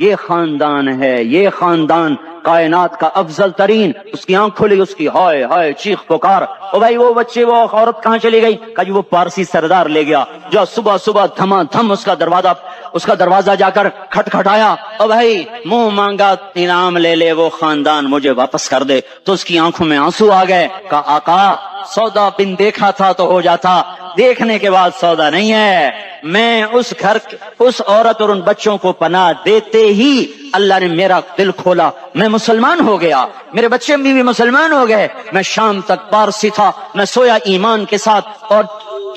یہ خاندان ہے، یہ خاندان کائنات کا افضل ترین. اس کی آنکھ کھلی، اس کی ہائے ہائے چیخ پکار. او بھائی وہ بچے وہ عورت کہاں چلی گئی؟ کہا جی وہ پارسی سردار لے گیا. جو صبح صبح دھما دھم اس کا دروازہ جا کر کھٹکھٹایا. او بھائی منہ مانگا انعام لے لے، وہ خاندان مجھے واپس کر دے. تو اس کی آنکھوں میں آنسو آ گئے. کہا آقا سودا بن دیکھا تھا تو ہو جاتا، دیکھنے کے بعد سودا نہیں ہے. میں اس گھر اس عورت اور ان بچوں کو پناہ دیتے ہی اللہ نے میرا دل کھولا، میں مسلمان ہو گیا، میرے بچے بھی مسلمان ہو گئے. میں شام تک پارسی تھا، میں سویا ایمان کے ساتھ، اور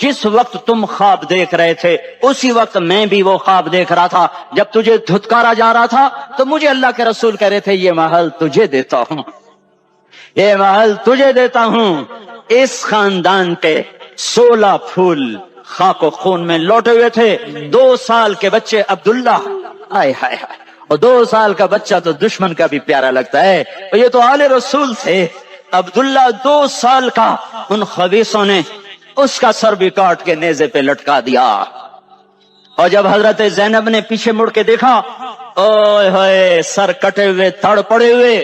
جس وقت تم خواب دیکھ رہے تھے اسی وقت میں بھی وہ خواب دیکھ رہا تھا. جب تجھے دھتکارا جا رہا تھا تو مجھے اللہ کے رسول کہہ رہے تھے یہ محل تجھے دیتا ہوں، یہ محل تجھے دیتا ہوں. اس خاندان کے 16 پھول خاک و خون میں لوٹے ہوئے تھے. 2 سال کے بچے عبداللہ، آئے ہائے ہائے، اور 2 سال کا بچہ تو دشمن کا بھی پیارا لگتا ہے، اور یہ تو آل رسول تھے. عبداللہ 2 سال کا، ان خبیثوں نے اس کا سر بھی کاٹ کے نیزے پہ لٹکا دیا. اور جب حضرت زینب نے پیچھے مڑ کے دیکھا، اوئے ہوئے سر کٹے ہوئے تڑ پڑے ہوئے،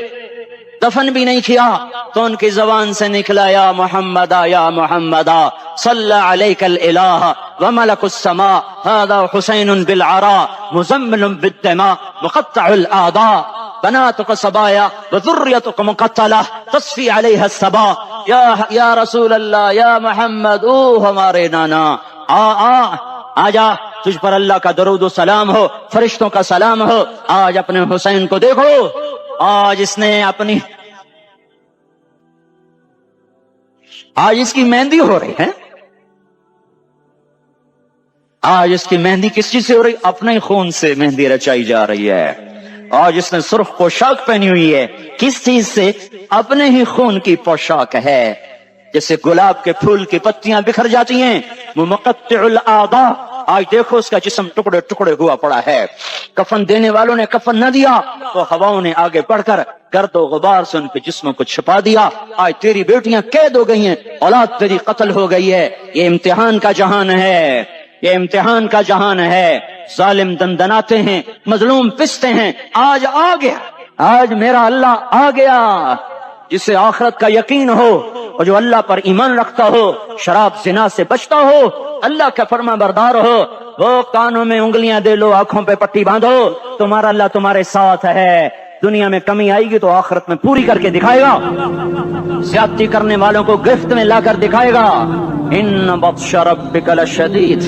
دفن بھی نہیں کیا، تو ان کی زبان سے نکلا یا محمدہ یا محمدہ صلی علیک الالہ وملک السماء هذا حسین بالعراء مزمل بالدماء مقطع الاعداء بناتك صبايا وذريتك مقتلة تصفي عليها الصبا. یا رسول اللہ، یا محمد، او ہمارے نانا، آ جا، تجھ پر اللہ کا درود و سلام ہو، فرشتوں کا سلام ہو. آج اپنے حسین کو دیکھو، آج اس نے آج اس کی مہندی ہو رہی ہے. آج اس کی مہندی کس چیز سے ہو رہی؟ اپنے خون سے مہندی رچائی جا رہی ہے. آج اس نے سرخ پوشاک پہنی ہوئی ہے، کس چیز سے؟ اپنے ہی خون کی پوشاک ہے. جیسے گلاب کے پھول کی پتیاں بکھر جاتی ہیں، وہ مقطع الاعضاء. آج دیکھو اس کا جسم ٹکڑے ٹکڑے ہوا پڑا ہے. کفن دینے والوں نے کفن نہ دیا تو ہواؤں نے آگے بڑھ کر گرد و غبار سے ان کے جسموں کو چھپا دیا. آج تیری بیٹیاں قید ہو گئی ہیں، اولاد تیری قتل ہو گئی ہے. یہ امتحان کا جہان ہے، یہ امتحان کا جہان ہے. ظالم دندناتے ہیں، مظلوم پستے ہیں. آج آ گیا، آج میرا اللہ آ گیا. جسے آخرت کا یقین ہو اور جو اللہ پر ایمان رکھتا ہو، شراب زنا سے بچتا ہو، اللہ کا فرما بردار ہو، وہ کانوں میں انگلیاں دے لو، آنکھوں پہ پٹی باندھو، تمہارا اللہ تمہارے ساتھ ہے. دنیا میں کمی آئے گی تو آخرت میں پوری کر کے دکھائے گا. زیادتی کرنے والوں کو گرفت میں لا کر دکھائے گا. ان بطش ربک لشدید،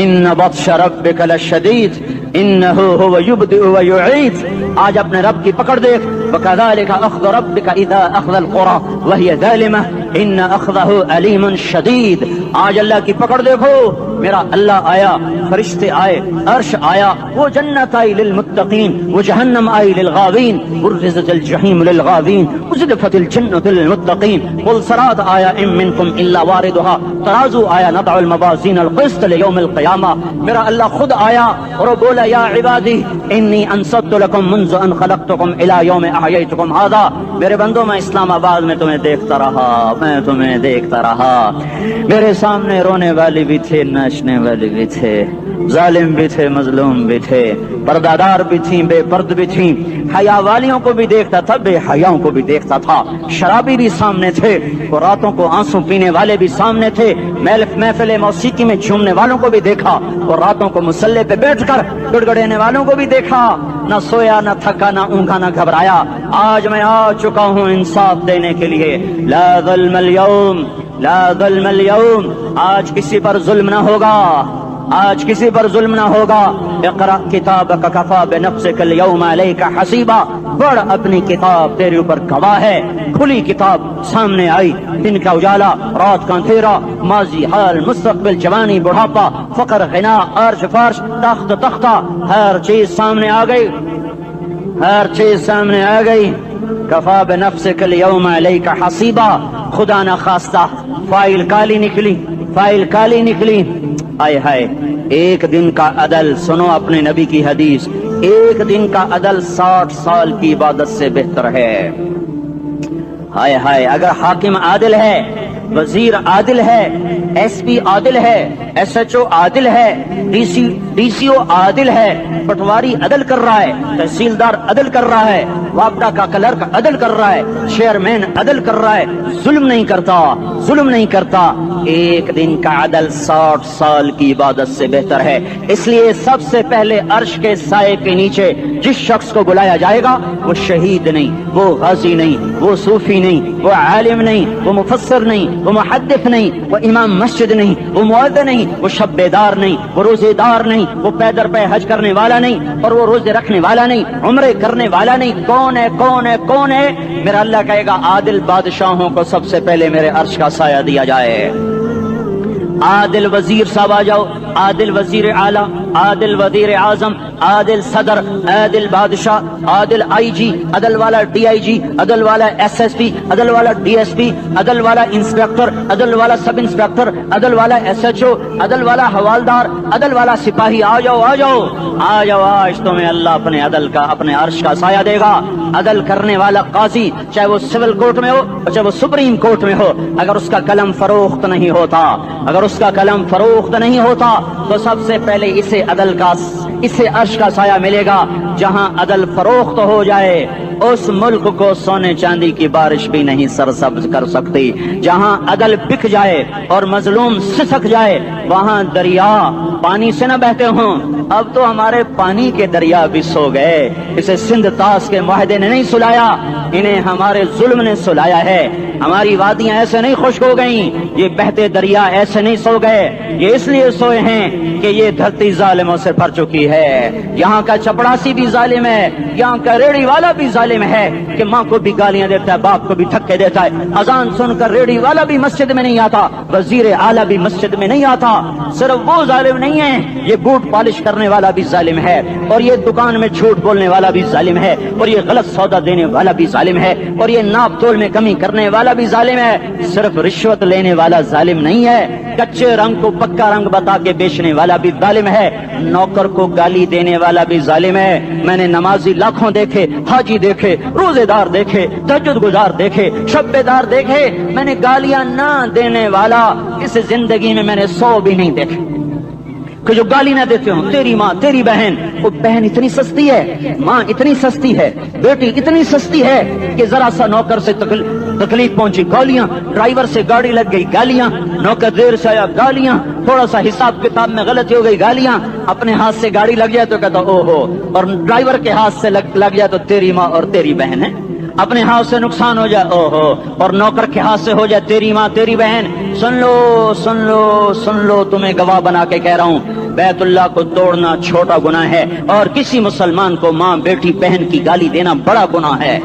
ان بطش ربک لشدید انہ هو یبدئ ویعید. آج اپنے رب کی پکڑ دیکھ. وکذالک اخذ ربک اذا اخذ القرى وهي ظالمہ ان اخذہ علیم شدید. آج اللہ کی پکڑ دیکھو. میرا اللہ آیا، فرشتے آئے، عرش آیا، وہ جنت آئی للمتقین، وہ جہنم آئی للغاوین، برزت الجحیم للغاوین، ازلفت الجنت للمتقین. قل صراط آیا ام منکم الا واردها، ترازو آیا نضع الموازین القسط لیوم القیامہ. میرا اللہ خود آیا اور وہ بولا یا عبادی انی انصت لکم منذ ان خلقتکم الى یوم احییتکم هذا. میرے بندوں میں اسلام آباد میں تمہیں دیکھتا رہا، میں تمہیں دیکھتا رہا. میرے سامنے رونے والی بھی تھے، ناچنے والے بھی تھے، ظالم بھی تھے، مظلوم بھی تھے، پردادار بھی تھیں، بے پرد بھی تھیں. حیا والیوں کو بھی دیکھتا تھا، بے حیاؤں کو بھی دیکھتا تھا. شرابی بھی سامنے تھے، اور راتوں کو آنسو پینے والے بھی سامنے تھے. محفل موسیقی میں جھومنے والوں کو بھی دیکھا، اور راتوں کو مسلح پہ بیٹھ کر گڑگڑانے والوں کو بھی دیکھا. نہ سویا، نہ تھکا، نہ اونگا، نہ گھبرایا. آج میں آ چکا ہوں انصاف دینے کے لیے. لا ظلم اليوم، لا ظلم اليوم. آج کسی پر ظلم نہ ہوگا، آج کسی پر ظلم نہ ہوگا. اقرأ کتابک کفا بنفسک اليوم علیک حسیبا. پڑھ اپنی کتاب، تیرے اوپر گواہ ہے. کھلی کتاب سامنے آئی. دن کا اجالا، رات کا اندھیرا، ماضی، حال، مستقبل، جوانی، بڑھاپا، فقر، غنا، عرش، فرش، تخت، تختہ، ہر چیز سامنے آ گئی، ہر چیز سامنے آ گئی. کفا بنفسک اليوم علیک حسیبا. خدا نہ خواستہ فائل کالی نکلی، فائل کالی نکلی. آئے ہائے، ایک دن کا عدل، سنو اپنے نبی کی حدیث، ایک دن کا عدل 60 سال کی عبادت سے بہتر ہے. ہائے ہائے، اگر حاکم عادل ہے وزیر عادل ہے، ایس پی عادل ہے، ایس ایچ او عادل ہے، ڈی سی او عادل ہے، پٹواری عدل کر رہا ہے، تحصیلدار عدل کر رہا ہے، وابڈا کا کلرک عدل کر رہا ہے، چیئرمین عدل کر رہا ہے، ظلم نہیں کرتا، ظلم نہیں کرتا، ایک دن کا عدل 60 سال کی عبادت سے بہتر ہے۔ اس لیے سب سے پہلے عرش کے سائے کے نیچے جس شخص کو بلایا جائے گا وہ شہید نہیں، وہ غازی نہیں، وہ صوفی نہیں، وہ عالم نہیں، وہ مفسر نہیں، وہ محدث نہیں، وہ امام مسجد نہیں، وہ مؤذن نہیں، وہ شب بیدار نہیں، وہ روزے دار نہیں، وہ پیدر پہ حج کرنے والا نہیں، اور وہ روزے رکھنے والا نہیں، عمرے کرنے والا نہیں۔ کون ہے کون ہے کون ہے؟ میرا اللہ کہے گا عادل بادشاہوں کو سب سے پہلے میرے عرش کا سایہ دیا جائے۔ عادل وزیر صاحب آ جاؤ، عادل وزیر اعلیٰ، عادل وزیر اعظم، عادل صدر، عادل بادشاہ، عادل آئی جی، عدل والا ڈی آئی جی، عدل والا ایس ایس پی، عدل والا ڈی ایس پی، عدل والا انسپیکٹر، عدل والا سب انسپیکٹر، عدل والا ایس ایچ او، عدل والا حوالدار، عدل والا سپاہی، آ جاؤ آ جاؤ آ جاؤ، آج تمہیں اللہ اپنے عدل کا، اپنے عرش کا سایہ دے گا۔ عدل کرنے والا قاضی، چاہے وہ سول کورٹ میں ہو چاہے وہ سپریم کورٹ میں ہو، اگر اس کا قلم فروخت نہیں ہوتا، اگر اس کا قلم فروخت نہیں ہوتا تو سب سے پہلے اسے عدل کا، اسے عرش کا سایہ ملے گا۔ جہاں عدل فروخت ہو جائے اس ملک کو سونے چاندی کی بارش بھی نہیں سرسبز کر سکتی۔ جہاں عدل بک جائے اور مظلوم سسک جائے وہاں دریا پانی سے نہ بہتے ہوں۔ اب تو ہمارے پانی کے دریا بھی سو گئے، اسے سندھ طاس کے معاہدے نے نہیں سلایا، انہیں ہمارے ظلم نے سلایا ہے۔ ہماری وادیاں ایسے نہیں خشک ہو گئیں، یہ بہتے دریا ایسے نہیں سو گئے، یہ اس لیے سوئے ہیں کہ یہ دھرتی ظالموں سے بھر چکی ہے۔ یہاں کا چپڑاسی بھی ظالم ہے، یہاں کا ریڑھی والا بھی ظالم ہے کہ ماں کو بھی گالیاں دیتا ہے، باپ کو بھی دھکے دیتا ہے۔ اذان سن کر ریڑھی والا بھی مسجد میں نہیں آتا، وزیر اعلیٰ بھی مسجد میں نہیں آتا۔ صرف وہ ظالم نہیں ہے، یہ بوٹ پالش کرنے والا بھی ظالم ہے، اور یہ دکان میں جھوٹ بولنے والا بھی ظالم ہے، اور یہ غلط سودا دینے والا بھی ظالم ہے، اور یہ ناپ تول میں کمی کرنے والا بھی ظالم ہے۔ صرف رشوت لینے والا ظالم نہیں ہے، کچے رنگ کو پکا رنگ بتا کے بیچنے والا بھی ظالم ہے، نوکر کو گالی دینے والا بھی ظالم ہے۔ میں نے نمازی لاکھوں دیکھے، حاجی دیکھے، روزے دار دیکھے، تہجد گزار دیکھے، شب بیدار دیکھے، میں نے گالیاں نہ دینے والا اس زندگی میں نے 100 بھی نہیں دیکھے کہ جو گالی نہ دیتے ہوں۔ تیری ماں، تیری بہن، وہ بہن اتنی سستی ہے، ماں اتنی سستی ہے، بیٹی اتنی سستی ہے کہ ذرا سا نوکر سے تکلیف پہنچی گالیاں، ڈرائیور سے گاڑی لگ گئی گالیاں، نوکر دیر سے آیا گالیاں، تھوڑا سا حساب کتاب میں غلطی ہو گئی گالیاں، اپنے ہاتھ سے گاڑی لگ جائے تو کہتا او ہو، اور ڈرائیور کے ہاتھ سے لگ جائے تو تیری ماں اور تیری بہن ہے۔ اپنے ہاتھ سے نقصان ہو جائے او ہو، اور نوکر کے ہاتھ سے ہو جائے تیری ماں تیری بہن۔ سن لو سن لو سن لو، تمہیں گواہ بنا کے کہہ رہا ہوں، بیت اللہ کو توڑنا چھوٹا گناہ ہے، اور کسی مسلمان کو ماں بیٹی بہن کی گالی دینا بڑا گناہ ہے۔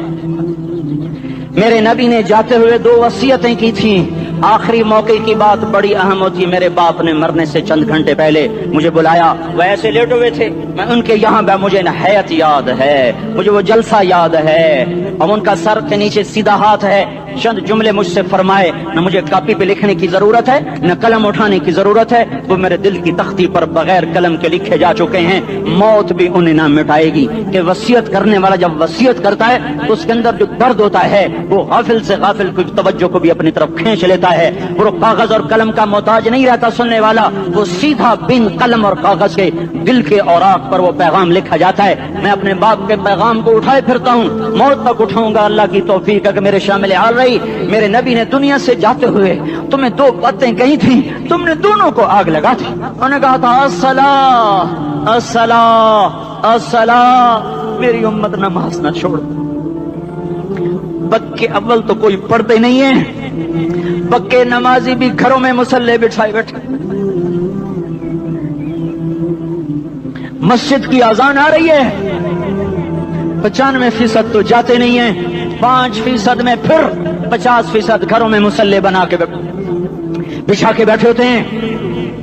میرے نبی نے جاتے ہوئے 2 وصیتیں کی تھیں، آخری موقع کی بات بڑی اہم ہوتی۔ میرے باپ نے مرنے سے چند گھنٹے پہلے مجھے بلایا، وہ ایسے لیٹے ہوئے تھے، میں ان کے یہاں مجھے نہایت یاد ہے، مجھے وہ جلسہ یاد ہے، اب ان کا سر کے نیچے سیدھا ہاتھ ہے۔ چند جملے مجھ سے فرمائے، نہ مجھے کاپی پہ لکھنے کی ضرورت ہے نہ قلم اٹھانے کی ضرورت ہے، وہ میرے دل کی تختی پر بغیر قلم کے لکھے جا چکے ہیں، موت بھی انہیں نہ مٹائے گی۔ کہ وصیت کرنے والا جب وصیت کرتا ہے تو اس کے اندر جو درد ہوتا ہے وہ غافل سے غافل کی توجہ کو بھی اپنی طرف کھینچ لیتا ہے۔ وہ کاغذ اور قلم کا محتاج نہیں رہتا سننے والا، وہ سیدھا بن قلم اور کاغذ کے دل کے اوراق پر وہ پیغام لکھا جاتا ہے۔ میں اپنے باپ کے پیغام کو اٹھائے پھرتا ہوں، موت تک اٹھاؤں گا، اللہ کی توفیق ہے کہ میرے شامل حال رہی۔ میرے نبی نے دنیا سے جاتے ہوئے تمہیں 2 باتیں کہی تھیں، تم نے دونوں کو آگ لگا تھی۔ انہوں نے کہا تھا الصلاۃ الصلاۃ الصلاۃ، میری امت نماز نہ چھوڑ۔ پکے اول تو کوئی پڑھتے نہیں ہیں، پکے نمازی بھی گھروں میں مصلے بٹھائے بیٹھے۔ مسجد کی اذان آ رہی ہے، 95% تو جاتے نہیں ہیں، 5% میں پھر 50% گھروں میں مصلے بنا کے بچھا کے بیٹھے ہوتے ہیں۔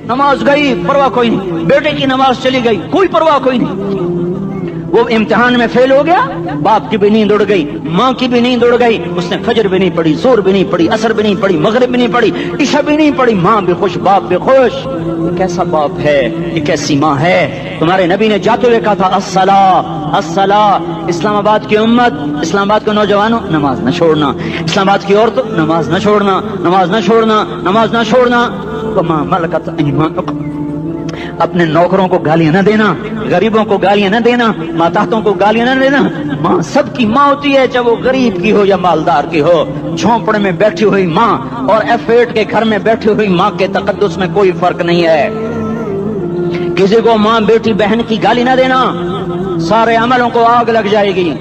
نماز گئی پرواہ کوئی نہیں، بیٹے کی نماز چلی گئی کوئی پرواہ کوئی نہیں، وہ امتحان میں فیل ہو گیا، باپ کی بھی نیند اڑ گئی، ماں کی بھی نیند اڑ گئی، اس نے فجر بھی نہیں پڑھی، زور بھی نہیں پڑھی، عصر بھی نہیں پڑھی، مغرب بھی نہیں پڑھی، عشاء بھی نہیں پڑھی، ماں بھی خوش باپ بھی خوش۔ یہ کیسا باپ ہے، یہ کیسی ماں ہے؟ تمہارے نبی نے جاتے ہوئے کہا تھا الصلاۃ الصلاۃ۔ اسلام آباد کی امت، اسلام آباد کے نوجوانوں، نماز نہ چھوڑنا، اسلام آباد کی عورتوں، نماز نہ چھوڑنا، نماز نہ چھوڑنا، نماز نہ چھوڑنا۔ وما ملکت ایمانکم، اپنے نوکروں کو گالیاں نہ دینا، غریبوں کو گالیاں نہ دینا، ماتحتوں کو گالیاں نہ دینا۔ ماں سب کی ماں ہوتی ہے، چاہے وہ غریب کی ہو یا مالدار کی ہو۔ جھونپڑے میں بیٹھی ہوئی ماں اور F8 کے گھر میں بیٹھی ہوئی ماں کے تقدس میں کوئی فرق نہیں ہے۔ کسی کو ماں بیٹی بہن کی گالی نہ دینا، سارے عملوں کو آگ لگ جائے گی۔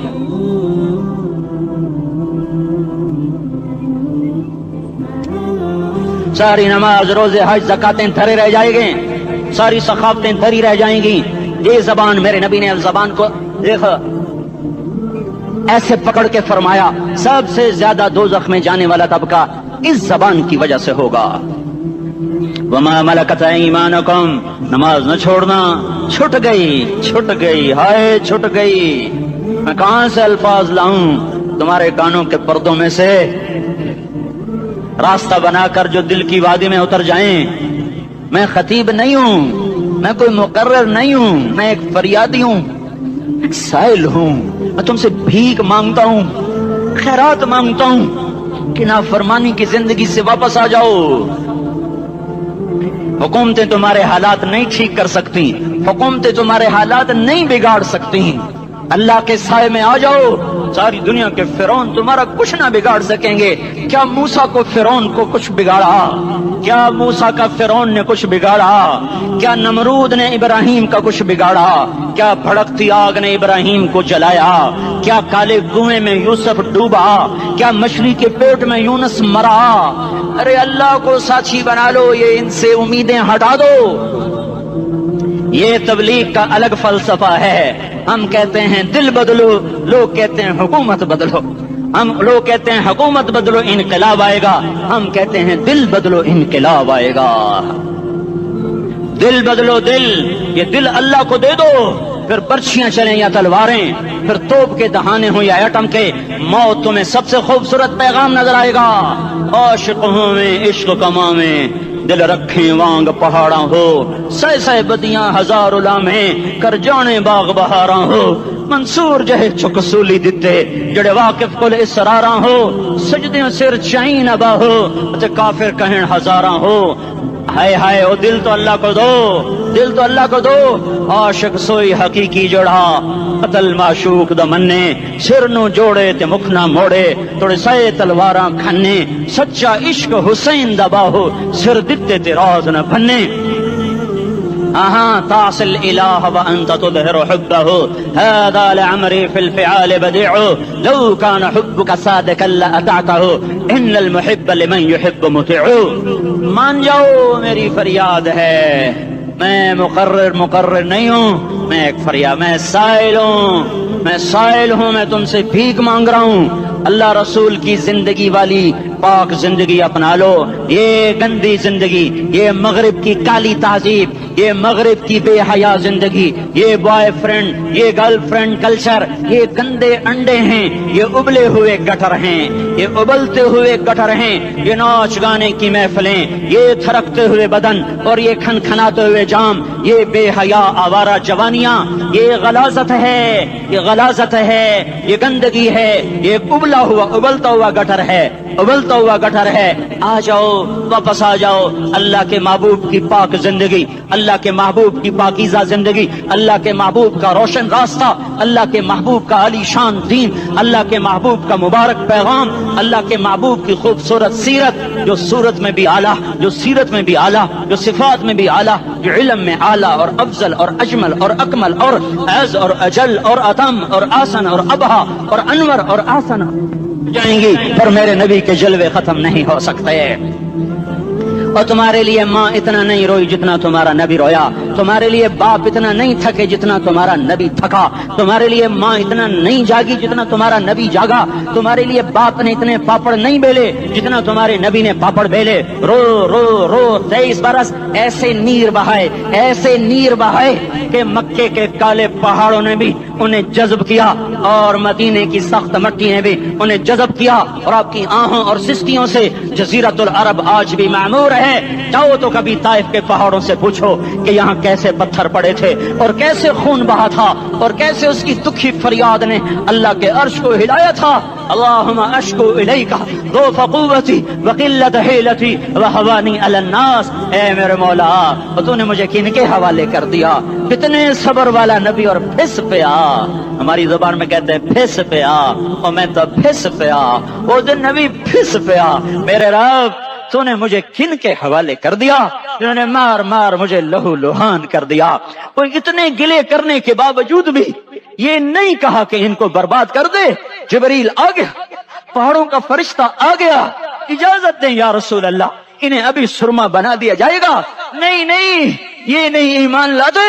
ساری نماز روزے حج زکاتیں دھرے رہ جائیں گے، ساری ثقافتیں دھری رہ جائیں گی۔ یہ زبان، میرے نبی نے زبان کو دیکھا ایسے پکڑ کے فرمایا سب سے زیادہ دوزخ میں جانے والا طبقہ اس زبان کی وجہ سے ہوگا۔ وما ملکت ایمانکم، نماز نہ چھوڑنا۔ چھٹ گئی ہائے چھٹ گئی۔ میں کہاں سے الفاظ لاؤں تمہارے کانوں کے پردوں میں سے، راستہ بنا کر جو دل کی وادی میں اتر جائیں۔ میں خطیب نہیں ہوں، میں کوئی مقرر نہیں ہوں، میں ایک فریادی ہوں، ایک سائل ہوں۔ میں تم سے بھیک مانگتا ہوں، خیرات مانگتا ہوں کہ نافرمانی کی زندگی سے واپس آ جاؤ۔ حکومتیں تمہارے حالات نہیں ٹھیک کر سکتی، حکومتیں تمہارے حالات نہیں بگاڑ سکتی۔ اللہ کے سائے میں آ جاؤ، ساری دنیا کے فرعون تمہارا کچھ نہ بگاڑ سکیں گے۔ کیا موسیٰ کو فرعون کو کچھ بگاڑا؟ کیا موسیٰ کا فرعون نے کچھ بگاڑا؟ کیا نمرود نے ابراہیم کا کچھ بگاڑا؟ کیا بھڑکتی آگ نے ابراہیم کو جلایا؟ کیا کالے کنویں میں یوسف ڈوبا؟ کیا مچھلی کے پیٹ میں یونس مرا؟ ارے اللہ کو ساتھی بنا لو، یہ ان سے امیدیں ہٹا دو۔ یہ تبلیغ کا الگ فلسفہ ہے۔ ہم کہتے ہیں دل بدلو، لوگ کہتے ہیں حکومت بدلو۔ لوگ کہتے ہیں حکومت بدلو انقلاب آئے گا، ہم کہتے ہیں دل بدلو انقلاب آئے گا۔ دل بدلو، دل، یہ دل اللہ کو دے دو، پھر برچھیاں چلیں یا تلواریں، پھر توپ کے دہانے ہوں یا ایٹم کے، موت تمہیں سب سے خوبصورت پیغام نظر آئے گا۔ عاشق ہوں میں عشق کما میں، دل رکھیں وانگ پہاڑاں ہو، سہ بدیاں ہزار لامیں، کر جانے باغ بہاراں ہو۔ منصور جہے چک سولی دتے، جڑے واقف کل اسراراں ہو، سجدیں سر چائیں نبا ہو، تے کافر کہیں ہزاراں ہو۔ ہائے ہائے او دل تو اللہ کو دو، دل تو اللہ کو دو۔ عاشق سوئی حقیقی جڑا، قتل معشوق دا مننے، سر نو جوڑے تے مکھ نہ موڑے، توڑے سائے تلواراں کھنے، سچا عشق حسین دا باہو، سر دتے تے راز نہ بھنے۔ تعصي الإله وأنت تظهر حبه، هذا لعمري في الفعال بديع، لو كان حبك صادقا لأطعته، إن المحب لمن يحب مطيع۔ مان جاؤ میری فریاد ہے، میں مقرر نہیں ہوں، میں ایک فریاد، میں سائل ہوں، میں تم سے بھیک مانگ رہا ہوں۔ اللہ رسول کی زندگی والی پاک زندگی اپنا لو۔ یہ گندی زندگی، یہ مغرب کی کالی تہذیب، یہ مغرب کی بے حیا زندگی، یہ بوائے فرینڈ، یہ گرل فرینڈ کلچر، یہ گندے انڈے ہیں، یہ ابلے ہوئے گٹر ہیں، یہ ابلتے ہوئے گٹر ہیں، یہ ناچ گانے کی محفلیں، یہ تھرکتے ہوئے بدن اور یہ کھنکھناتے ہوئے جام، یہ بے حیا آوارہ جوانیاں، یہ غلاظت ہے، یہ غلاظت ہے، یہ گندگی ہے، یہ ابلتا ہوا گٹر ہے، ابلتا ہوا گٹر ہے۔ آ جاؤ، واپس آ جاؤ، اللہ کے محبوب کی پاک زندگی، اللہ کے محبوب کی پاکیزہ زندگی، اللہ کے محبوب کا روشن راستہ، اللہ کے محبوب کا علی شان دین، اللہ کے محبوب کا مبارک پیغام، اللہ کے محبوب کی خوبصورت سیرت، جو صورت میں بھی اعلیٰ، جو سیرت میں بھی اعلیٰ، جو صفات میں بھی اعلیٰ، جو علم میں اعلیٰ اور افضل اور اجمل اور اکمل اور اعز اور اجل اور اتم اور آسن اور ابہا اور انور اور آسن جائیں گی، پر میرے نبی کے جلوے ختم نہیں ہو سکتے۔ اور تمہارے لیے ماں اتنا نہیں روئی جتنا تمہارا نبی رویا, تمہارے لیے باپ اتنا نہیں تھکے جتنا تمہارا نبی تھکا, تمہارے لیے ماں اتنا نہیں جاگی جتنا تمہارا نبی جاگا, تمہارے لیے باپ نے اتنے پاپڑ نہیں بیلے جتنا تمہارے نبی نے پاپڑ بیلے. رو رو رو 23 برس ایسے نیر بہائے, ایسے نیر بہائے کہ مکے کے کالے پہاڑوں نے بھی انہیں جذب کیا اور مدینے کی سخت مٹی نے بھی انہیں جذب کیا, اور آپ کی آہوں اور سستیوں سے جزیرت العرب آج بھی معمور ہے. جاؤ تو کبھی طائف کے پہاڑوں سے پوچھو کہ یہاں کیسے پتھر پڑے تھے اور کیسے خون بہا تھا اور کیسے اس کی دکھی فریاد نے اللہ کے عرش کو ہلایا تھا. اللہم اشکو الیک ضعف قوتی وقلت حیلتی وہوانی علی الناس. اے میرے مولا, تو نے مجھے کن کے حوالے کر دیا؟ کتنے صبر والا نبی, اور پھس پیا. ہماری زبان میں کہتے ہیں پھس پیا, اور میں تو پھس پیا. وہ دن نبی پھس پیا. میرے رب, تو نے مجھے کن کے حوالے کر دیا جنہوں نے مار مار مجھے لہو لہان کر دیا. وہ اتنے گلے کرنے کے باوجود بھی یہ نہیں کہا کہ ان کو برباد کر دے. جبریل آ گیا, پہاڑوں کا فرشتہ آ گیا, اجازت دیں یا رسول اللہ, انہیں ابھی سرما بنا دیا جائے گا. نہیں نہیں, یہ نہیں ایمان لاتے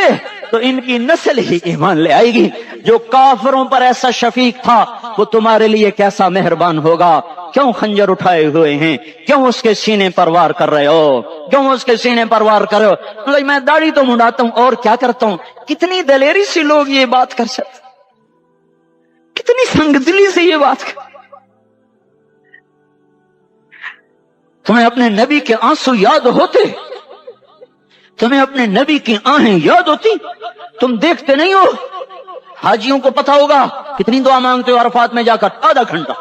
تو ان کی نسل ہی ایمان لے آئے گی. جو کافروں پر ایسا شفیق تھا وہ تمہارے لیے کیسا مہربان ہوگا. کیوں خنجر اٹھائے ہوئے ہیں؟ کیوں اس کے سینے پر وار کر رہے ہو؟ کیوں اس کے سینے پر وار کر رہے ہو؟ میں داڑھی تو منڈاتا ہوں اور کیا کرتا ہوں. کتنی دلیری سے لوگ یہ بات کر سکتے, کتنی سنگ دلی سے یہ بات کر. تمہیں اپنے نبی کے آنسو یاد ہوتے؟ تمہیں اپنے نبی کی آہیں یاد ہوتی؟ تم دیکھتے نہیں ہو؟ حاجیوں کو پتا ہوگا کتنی دعا مانگتے ہو عرفات میں جا کر. آدھا گھنٹہ,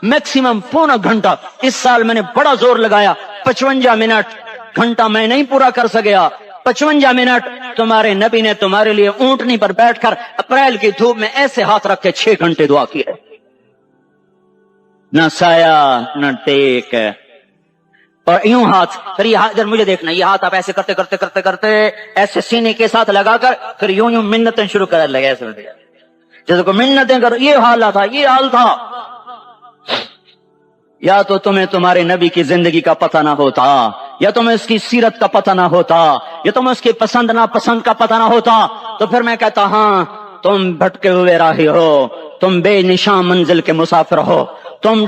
میکسیمم پونا گھنٹہ. اس سال میں نے بڑا زور لگایا, 55 منٹ. گھنٹہ میں نہیں پورا کر سکیا, 55 منٹ تمہارے نبی نے تمہارے لیے اونٹنی پر بیٹھ کر اپریل کی دھوپ میں ایسے ہاتھ رکھ کے 6 گھنٹے دعا کی ہے. نہ سایہ نہ ٹیک, اور یوں ہاتھ. پھر یہ ادھر مجھے دیکھنا, یہ ہاتھ آپ ایسے کرتے کرتے کرتے کرتے ایسے سینے کے ساتھ لگا کر پھر یوں یوں منتیں شروع کر لگے, ایسے جیسے کو منتیں کر. یہ حال تھا, یہ حال تھا. یا تو تمہیں تمہارے نبی کی زندگی کا پتہ نہ ہوتا, یا تمہیں اس کی سیرت کا پتہ نہ ہوتا, یا تمہیں اس کی پسند ناپسند کا پتہ نہ ہوتا. تو پھر میں کہتا ہاں تم بھٹکے ہوئے راہی ہو, تم بے نشان منزل کے مسافر ہو, تم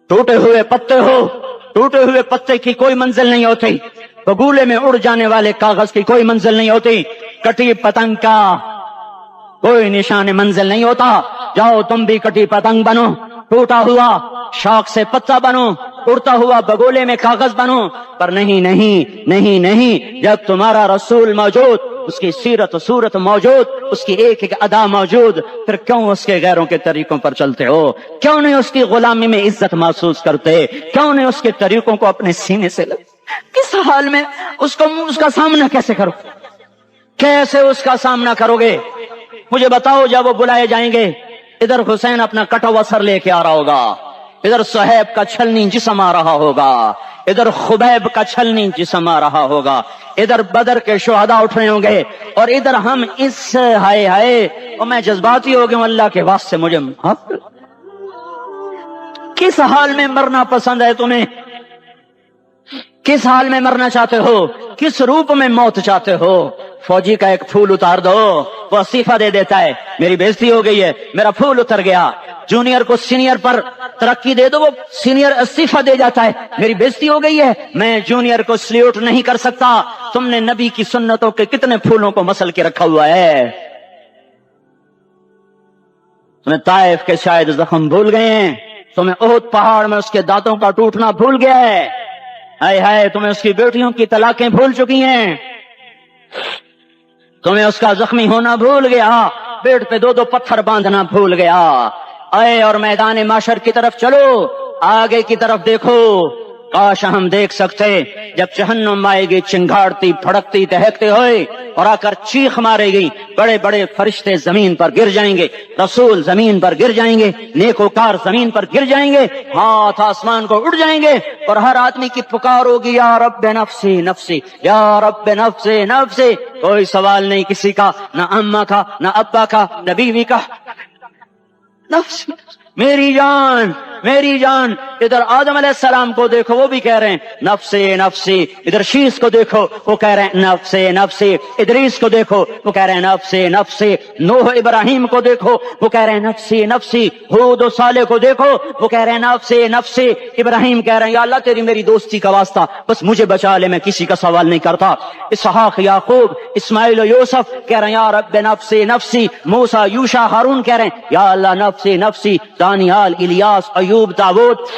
ٹوٹے ہوئے پتے ہو. ٹوٹے ہوئے پتے کی کوئی منزل نہیں ہوتی, بگولے میں اڑ جانے والے کاغذ کی کوئی منزل نہیں ہوتی, کٹی پتنگ کا کوئی نشان منزل نہیں ہوتا. جاؤ تم بھی کٹی پتنگ بنو, ٹوٹا ہوا شاخ سے پتا بنو, اڑتا ہوا بگولے میں کاغذ بنو. پر نہیں نہیں نہیں نہیں, جب تمہارا رسول موجود, اس کی سیرت و صورت موجود, اس کی ایک ایک ادا موجود, پھر کیوں اس کے غیروں کے طریقوں پر چلتے ہو؟ کیوں نہیں اس کی غلامی میں عزت محسوس کرتے؟ کیوں نہیں اس کے طریقوں کو اپنے سینے سے کس حال میں اس کا سامنا کیسے کرو؟ کیسے اس کا سامنا کرو گے؟ مجھے بتاؤ. جب وہ بلائے جائیں گے, ادھر حسین اپنا کٹا ہوا سر لے کے آ رہا ہوگا, ادھر صہیب کا چھلنی جسم آ رہا ہوگا, ادھر خبیب کا چھلنی جسم آ رہا ہوگا, ادھر بدر کے شہداء اٹھ رہے ہوں گے, اور ادھر ہم اس ہائے ہائے. اور میں جذباتی ہو گیا ہوں, اللہ کے واسطے مجھے کس حال میں مرنا پسند ہے تمہیں؟ کس حال میں مرنا چاہتے ہو؟ کس روپ میں موت چاہتے ہو؟ فوجی کا ایک پھول اتار دو, وہ استعفیٰ دے دیتا ہے, میری بےزتی ہو گئی ہے, میرا پھول اتر گیا. جونیئر کو سینئر پر ترقی دے دو, وہ سینئر استعفیٰ دے جاتا ہے, میری بےزتی ہو گئی ہے, میں جونیئر کو سلیوٹ نہیں کر سکتا. تم نے نبی کی سنتوں کے کتنے پھولوں کو مسل کے رکھا ہوا ہے. تمہیں طائف کے شاید زخم بھول گئے ہیں, تمہیں احد پہاڑ میں اس کے دانتوں کا ٹوٹنا بھول گیا ہے. ہائے ہائے, تمہیں اس کی بیٹیوں کی طلاقیں بھول چکی ہیں, تمہیں اس کا زخمی ہونا بھول گیا, پیٹ پہ 2 پتھر باندھنا بھول گیا. آئے اور میدان معاشر کی طرف چلو, آگے کی طرف دیکھو. کاش ہم دیکھ سکتے جب جہنم آئے گی چنگاڑتی بھڑکتی دہکتے ہوئے اور آ کر چیخ مارے گی, بڑے بڑے فرشتے زمین پر گر جائیں گے, رسول زمین پر گر جائیں گے, نیکوکار زمین پر گر جائیں گے, ہاتھ آسمان کو اڑ جائیں گے, اور ہر آدمی کی پکار ہوگی یا رب نفسی نفسی, یا رب نفسی نفسی. کوئی سوال نہیں کسی کا, نہ اماں کا, نہ ابا کا, نہ بیوی کا. نفس میری جان, میری جان. ادھر آدم علیہ السلام کو دیکھو وہ بھی کہہ رہے ہیں نفسی نفسی، ادھر شیس کو دیکھو وہ کہہ رہے ہیں نفسی نفسی، ادریس کو دیکھو وہ کہہ رہے ہیں نفسی نفسی، نوح ابراہیم کو دیکھو وہ کہہ رہے ہیں نفسی نفسی، ہود و صالح کو دیکھو وہ کہہ رہے ہیں نفسی نفسی، ابراہیم کہہ رہے ہیں یا اللہ تیری میری دوستی کا واسطہ بس مجھے بچا لے، میں کسی کا سوال نہیں کرتا۔ اسحاق یعقوب اسماعیل و یوسف کہہ رہے ہیں یا رب نفسی نفسی، موسیٰ یوشع ہارون کہہ رہے ہیں یا اللہ نفسی نفسی، دانیال الیاس ایوب داؤد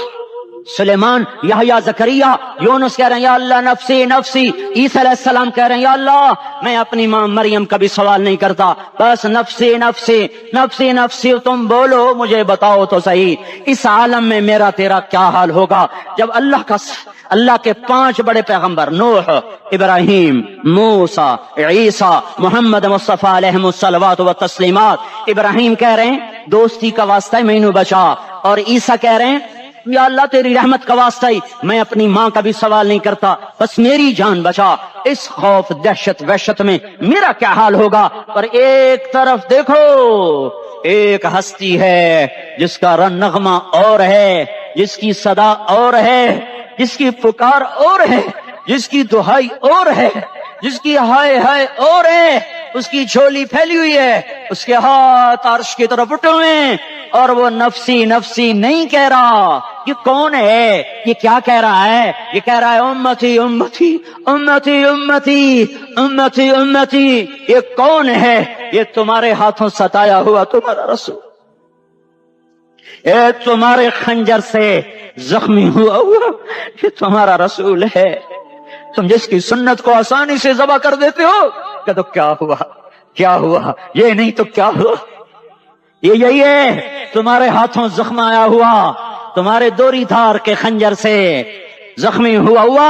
سلیمان یحییٰ زکریا یونس کہہ رہے ہیں یا اللہ نفسی نفسی، عیسیٰ علیہ السلام کہہ رہے ہیں یا اللہ میں اپنی ماں مریم کا بھی سوال نہیں کرتا بس نفسی نفسی نفسی نفسی، تم بولو مجھے بتاؤ تو صحیح اس عالم میں میرا تیرا کیا حال ہوگا جب اللہ کے 5 بڑے پیغمبر نوح ابراہیم موسیٰ عیسیٰ محمد مصطفیٰ علیہ الصلوات و تسلیمات، ابراہیم کہہ رہے ہیں دوستی کا واسطہ ہے مینوں بچا، اور عیسیٰ کہہ رہے ہیں یا اللہ تیری رحمت کا واسطہ ہی میں اپنی ماں کا بھی سوال نہیں کرتا بس میری جان بچا۔ اس خوف دہشت وحشت میں میرا کیا حال ہوگا؟ پر ایک طرف دیکھو ایک ہستی ہے جس کا رن نغمہ اور ہے، جس کی صدا اور ہے، جس کی پکار اور ہے، جس کی دہائی اور ہے، جس کی ہائے ہائے اور ہے، اس کی جھولی پھیلی ہوئی ہے، اس کے ہاتھ عرش کی طرف اٹھے ہوئے ہیں، اور وہ نفسی نفسی نہیں کہہ رہا۔ یہ کون ہے؟ یہ کیا کہہ رہا ہے؟ یہ کہہ رہا ہے امتی امتی امتی امتی امتی امتی۔ یہ کون ہے؟ یہ تمہارے ہاتھوں ستایا ہوا تمہارا رسول، یہ تمہارے خنجر سے زخمی ہوا یہ تمہارا رسول ہے۔ تم جس کی سنت کو آسانی سے ذبح کر دیتے ہو کہ تو کیا ہوا کیا ہوا، یہ نہیں تو کیا ہوا، یہ یہی ہے تمہارے ہاتھوں زخم آیا ہوا، تمہارے دوری دھار کے خنجر سے زخمی ہوا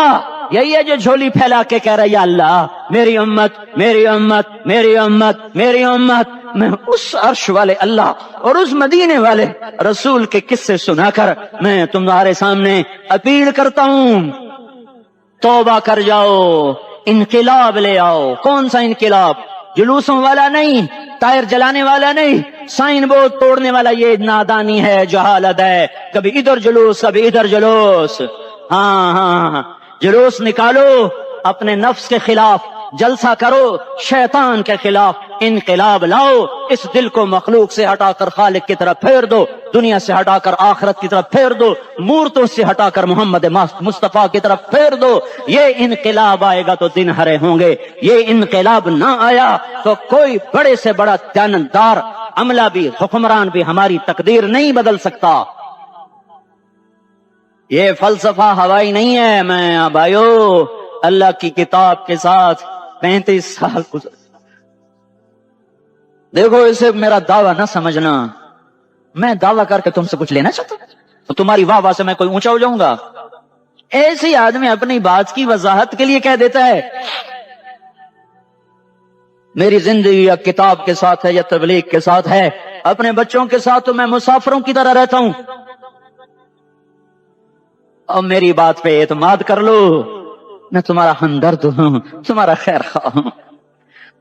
یہی ہے جو جھولی پھیلا کے کہہ رہا ہے یا اللہ میری امت میری امت میری امت میری امت۔ میں اس عرش والے اللہ اور اس مدینے والے رسول کے قصے سنا کر میں تمہارے سامنے اپیل کرتا ہوں توبہ کر جاؤ، انقلاب لے آؤ۔ کون سا انقلاب؟ جلوسوں والا نہیں، ٹائر جلانے والا نہیں، سائن بورڈ توڑنے والا، یہ نادانی ہے جہالت ہے، کبھی ادھر جلوس کبھی ادھر جلوس۔ ہاں جلوس نکالو اپنے نفس کے خلاف، جلسہ کرو شیطان کے خلاف، انقلاب لاؤ، اس دل کو مخلوق سے ہٹا کر خالق کی طرف پھیر دو، دنیا سے ہٹا کر آخرت کی طرف پھیر دو، مورتوں سے ہٹا کر محمد مصطفیٰ کی طرف پھیر دو۔ یہ انقلاب آئے گا تو دن ہرے ہوں گے، یہ انقلاب نہ آیا تو کوئی بڑے سے بڑا دیانتدار عملہ بھی حکمران بھی ہماری تقدیر نہیں بدل سکتا۔ یہ فلسفہ ہوائی نہیں ہے۔ میں بھائیو اللہ کی کتاب کے ساتھ 35 سال گزر، دیکھو اسے میرا دعویٰ نہ سمجھنا، میں دعویٰ کر کے تم سے کچھ لینا چاہتا ہوں تو تمہاری واہ واہ سے میں کوئی اونچا ہو جاؤں گا؟ ایسے ہی آدمی اپنی بات کی وضاحت کے لیے کہہ دیتا ہے میری زندگی یا کتاب کے ساتھ ہے یا تبلیغ کے ساتھ ہے، اپنے بچوں کے ساتھ تو میں مسافروں کی طرح رہتا ہوں، اور میری بات پہ اعتماد کر لو، میں تمہارا ہمدرد ہوں، تمہارا خیر خواہ ہوں۔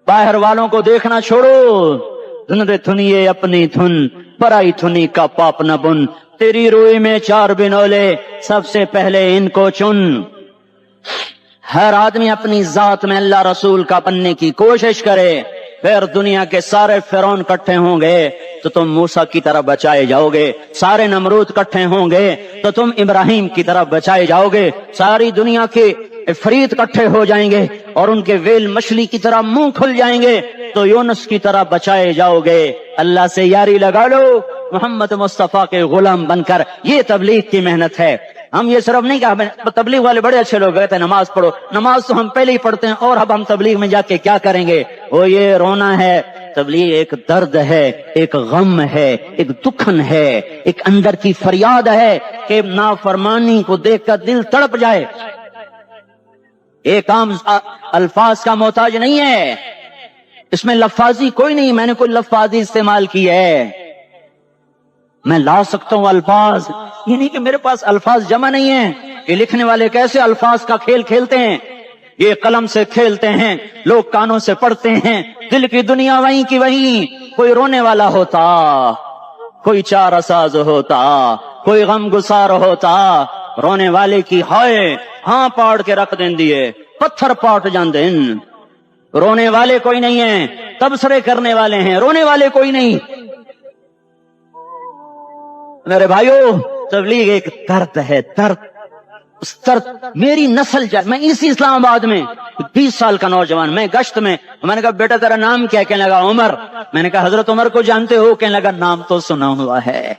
باہر والوں کو دیکھنا چھوڑو، دھن رے دھنیے اپنی دھن، پرائی دھنی کا پاپ نہ بن، تیری روئی میں 4 بنولے، سب سے پہلے ان کو چن۔ ہر آدمی اپنی ذات میں اللہ رسول کا بننے کی کوشش کرے، پھر دنیا کے سارے فرعون کٹھے ہوں گے تو تم موسیٰ کی طرح بچائے جاؤ گے، سارے نمرود کٹھے ہوں گے تو تم ابراہیم کی طرح بچائے جاؤ گے، ساری دنیا کے عفریت کٹھے ہو جائیں گے اور ان کے ویل مچھلی کی طرح منہ کھل جائیں گے تو یونس کی طرح بچائے جاؤ گے۔ اللہ سے یاری لگا لو، محمد مصطفیٰ کے غلام بن کر، یہ تبلیغ کی محنت ہے۔ ہم یہ صرف نہیں کہا تبلیغ والے بڑے اچھے لوگ کہتے ہیں نماز پڑھو، نماز تو ہم پہلے ہی پڑھتے ہیں، اور اب ہم تبلیغ میں جا کے کیا کریں گے؟ وہ یہ رونا ہے، تبلیغ ایک درد ہے، ایک غم ہے، ایک دکھن ہے، ایک اندر کی فریاد ہے کہ نافرمانی کو دیکھ کر دل تڑپ جائے۔ ایک عام الفاظ کا محتاج نہیں ہے، اس میں لفاظی کوئی نہیں، میں نے کوئی لفاظی استعمال کی ہے، میں لا سکتا ہوں الفاظ، یہ نہیں کہ میرے پاس الفاظ جمع نہیں ہیں۔ یہ لکھنے والے کیسے الفاظ کا کھیل کھیلتے ہیں، یہ قلم سے کھیلتے ہیں، لوگ کانوں سے پڑھتے ہیں، دل کی دنیا وہیں کی وہیں، کوئی رونے والا ہوتا، کوئی چارہ ساز ہوتا، کوئی غم گسار ہوتا رونے والے کی ہائے ہاں پاڑ کے رکھ دیں دیے پتھر پاٹ جان دیں. رونے والے کوئی نہیں ہیں، تبصرے کرنے والے ہیں، رونے والے کوئی نہیں. میرے بھائیو تبلیغ ایک درد ہے، درد. اس درد میری نسل جائے. میں اسی اسلام آباد میں 20 سال کا نوجوان، میں گشت میں نے کہا بیٹا تیرا نام کیا؟ کہنے لگا عمر. میں نے کہا حضرت عمر کو جانتے ہو؟ کہنے لگا نام تو سنا ہوا ہے.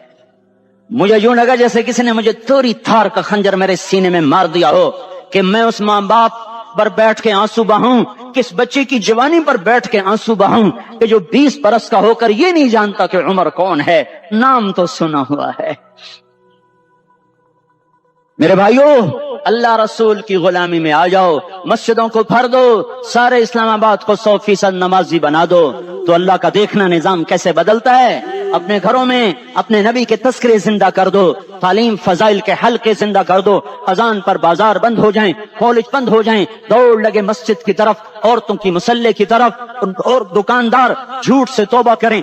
مجھے یوں لگا جیسے کسی نے مجھے توری تھار کا خنجر میرے سینے میں مار دیا ہو کہ میں اس ماں باپ پر بیٹھ کے آنسو بہاؤں، کس بچے کی جوانی پر بیٹھ کے آنسو بہاؤں کہ جو 20 برس کا ہو کر یہ نہیں جانتا کہ عمر کون ہے. نام تو سنا ہوا ہے. میرے بھائیو اللہ رسول کی غلامی میں آ جاؤ، مسجدوں کو بھر دو، سارے اسلام آباد کو 100% نمازی بنا دو، تو اللہ کا دیکھنا نظام کیسے بدلتا ہے. اپنے گھروں میں اپنے نبی کے تذکرے زندہ کر دو، تعلیم فضائل کے حلقے زندہ کر دو. اذان پر بازار بند ہو جائیں، کالج بند ہو جائیں، دوڑ لگے مسجد کی طرف، عورتوں کی مسلح کی طرف. اور دکاندار جھوٹ سے توبہ کریں،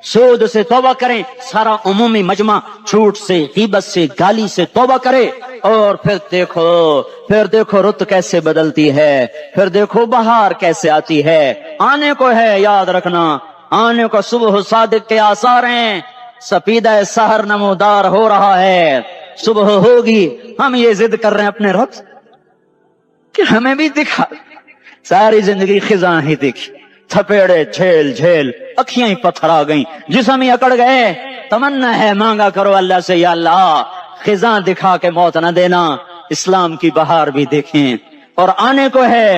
سود سے توبہ کریں. سارا عمومی مجمع جھوٹ سے، غیبت سے، گالی سے توبہ کرے. اور پھر دیکھو رت کیسے بدلتی ہے، پھر دیکھو بہار کیسے آتی ہے. آنے کو ہے، یاد رکھنا آنے کو. صبح صادق کے آثار ہیں، سپیدہ سحر نمودار ہو رہا ہے. صبح ہوگی، ہم یہ ضد کر رہے ہیں اپنے رب کہ ہمیں بھی دکھا. ساری زندگی خزاں ہی دکھی، تھپیڑے جھیل جھیل، اکھیاں ہی پتھر آ گئیں، جسم ہی اکڑ گئے. تمنا ہے مانگا کرو اللہ سے، یا اللہ خزاں دکھا کے موت نہ دینا، اسلام کی بہار بھی دیکھیں. اور آنے کو ہے،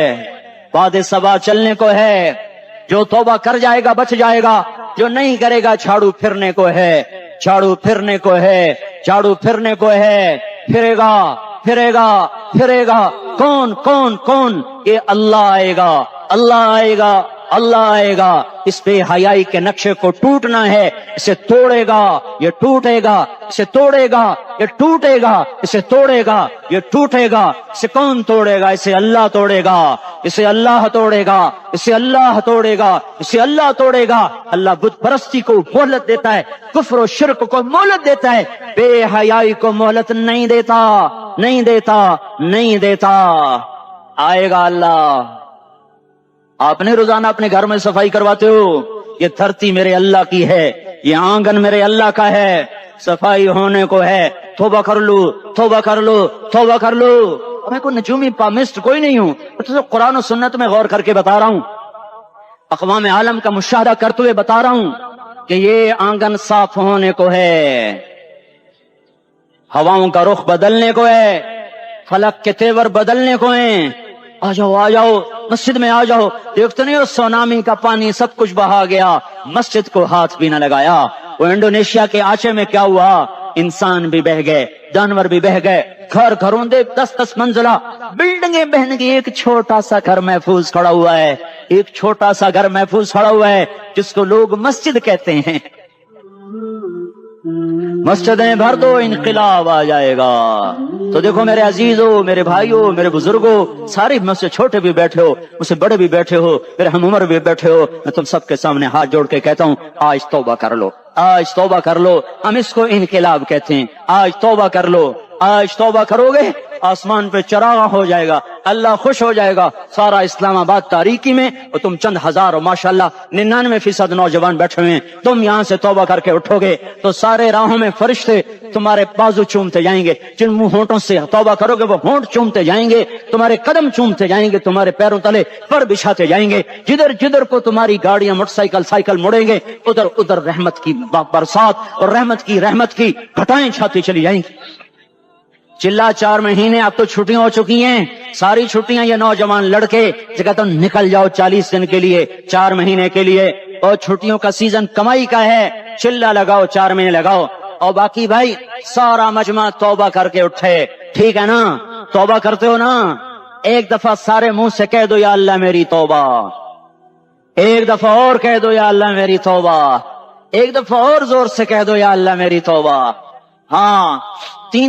باد صبا چلنے کو ہے. جو توبہ کر جائے گا بچ جائے گا، جو نہیں کرے گا جھاڑو پھرنے کو ہے. جھاڑو پھرنے کو ہے، جھاڑو پھرنے کو ہے. پھرے گا پھرے گا پھرے گا. کون کون کون؟ یہ اللہ آئے گا، اللہ آئے گا، اللہ آئے گا. اس بے حیائی کے نقشے کو ٹوٹنا ہے. اسے توڑے گا یہ ٹوٹے گا، اسے توڑے گا یہ ٹوٹے گا، اسے توڑے گا یہ ٹوٹے گا. اسے کون توڑے گا؟ اسے اللہ توڑے گا، اسے اللہ توڑے گا، اسے اللہ توڑے گا، اسے اللہ توڑے گا. اللہ بت پرستی کو مہلت دیتا ہے، کفر و شرک کو مہلت دیتا ہے، بے حیائی کو مہلت نہیں دیتا، نہیں دیتا، نہیں دیتا. آئے گا اللہ. آپ نے روزانہ اپنے گھر میں صفائی کرواتے ہو. یہ دھرتی میرے اللہ کی ہے، یہ آنگن میرے اللہ کا ہے، صفائی ہونے کو ہے. توبہ کر لو، توبہ کر لو، توبہ کر لو. میں کوئی نجومی پامسٹ کوئی نہیں ہوں، تو قرآن و سنت میں غور کر کے بتا رہا ہوں، اقوام عالم کا مشاہدہ کرتے ہوئے بتا رہا ہوں کہ یہ آنگن صاف ہونے کو ہے، ہواؤں کا رخ بدلنے کو ہے، فلک کے تیور بدلنے کو ہیں. آ جاؤ آ جاؤ، مسجد میں آ جاؤ. دیکھتے نہیں ہو سونامی کا پانی سب کچھ بہا گیا، مسجد کو ہاتھ بھی نہ لگایا. وہ انڈونیشیا کے آچے میں کیا ہوا؟ انسان بھی بہ گئے، جانور بھی بہ گئے. گھر گھروں دے 10-10 منزلہ بلڈنگیں بہن گئی. ایک چھوٹا سا گھر محفوظ کھڑا ہوا ہے، ایک چھوٹا سا گھر محفوظ کھڑا ہوا ہے جس کو لوگ مسجد کہتے ہیں. مسجدیں بھر دو، انقلاب آ جائے گا. تو دیکھو میرے عزیزوں، میرے بھائیوں، میرے بزرگوں، سارے مجھ سے چھوٹے بھی بیٹھے ہو، مجھ سے بڑے بھی بیٹھے ہو، میرے ہم عمر بھی بیٹھے ہو، میں تم سب کے سامنے ہاتھ جوڑ کے کہتا ہوں آج توبہ کر لو، آج توبہ کر لو. ہم اس کو انقلاب کہتے ہیں. آج توبہ کر لو. آج توبہ کرو گے آسمان پہ چراغ ہو جائے گا، اللہ خوش ہو جائے گا. سارا اسلام آباد تاریکی میں اور تم چند ہزار اور ماشاءاللہ 99% نوجوان بیٹھے ہوئے ہیں. تم یہاں سے توبہ کر کے اٹھو گے تو سارے راہوں میں فرشتے تمہارے بازو چومتے جائیں گے. جن منہ ہونٹوں سے توبہ کرو گے وہ ہونٹ چومتے جائیں گے، تمہارے قدم چومتے جائیں گے، تمہارے پیروں تلے پر بچھاتے جائیں گے. جدھر جدھر کو تمہاری گاڑیاں موٹر سائیکل مڑیں گے ادھر ادھر رحمت کی برسات اور رحمت کی گھٹائیں چھاتی چلی جائیں گی. چلا 4 مہینے اب تو چھٹیاں ہو چکی ہیں، ساری چھٹیاں یہ نوجوان لڑکے جگہ تو نکل جاؤ 40 دن کے لیے، 4 مہینے کے لیے. اور چھٹیوں کا سیزن کمائی کا ہے، چلا لگاؤ 4 مہینے لگاؤ. اور باقی بھائی سارا مجمع توبہ کر کے اٹھے. ٹھیک ہے نا؟ توبہ کرتے ہو نا؟ ایک دفعہ سارے منہ سے کہہ دو یا اللہ میری توبہ. ایک دفعہ اور کہہ دو یا اللہ میری توبہ. ایک دفعہ اور زور سے کہہ دو یا اللہ میری توبہ. ہاں 3